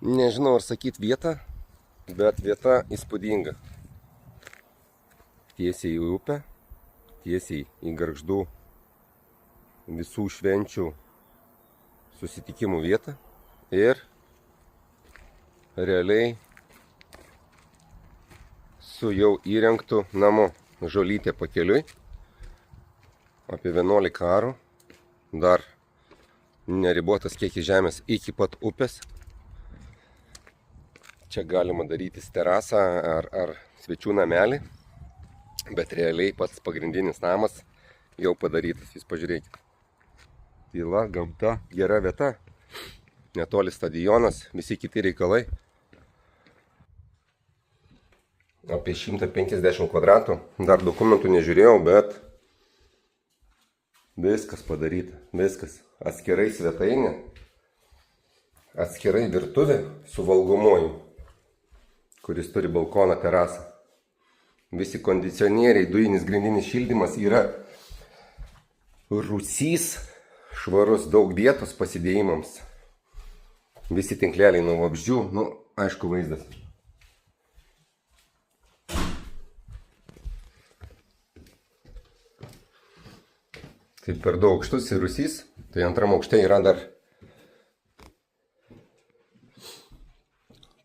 Nežinau ar sakyt vietą, bet vieta įspūdinga. Tiesiai į upę, tiesiai į Gargždų visų švenčių susitikimų vietą ir realiai su jau įrengtu namu. Žolytė pakeliui, apie 11 arų, dar neribotas kiekis žemės iki pat upės. Čia galima darytis terasą ar svečių namelį, bet realiai pats pagrindinis namas jau padarytas. Jūs pažiūrėkite. Tyla, gamta, gera vieta, netoli stadionas, visi kiti reikalai. Apie 150 kvadratų, dar dokumentų nežiūrėjau, bet viskas padaryta, viskas. Atskirai svetainė, atskirai virtuvė su valgomuoju, kuris turi balkoną, terasą. Visi kondicionieriai, dujinis grindinis šildymas yra rūsys, švarus, daug vietos pasidėjimams. Visi tinkleliai nuo vabzdžių, aišku vaizdas. Tai per daug aukštus ir rūsys, tai antram aukšte yra dar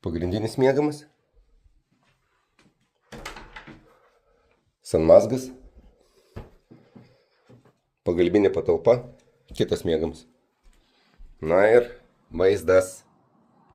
pagrindinis miegamas, sanmazgas, pagalbinė patalpa, kitas miegamas. Na ir vaizdas.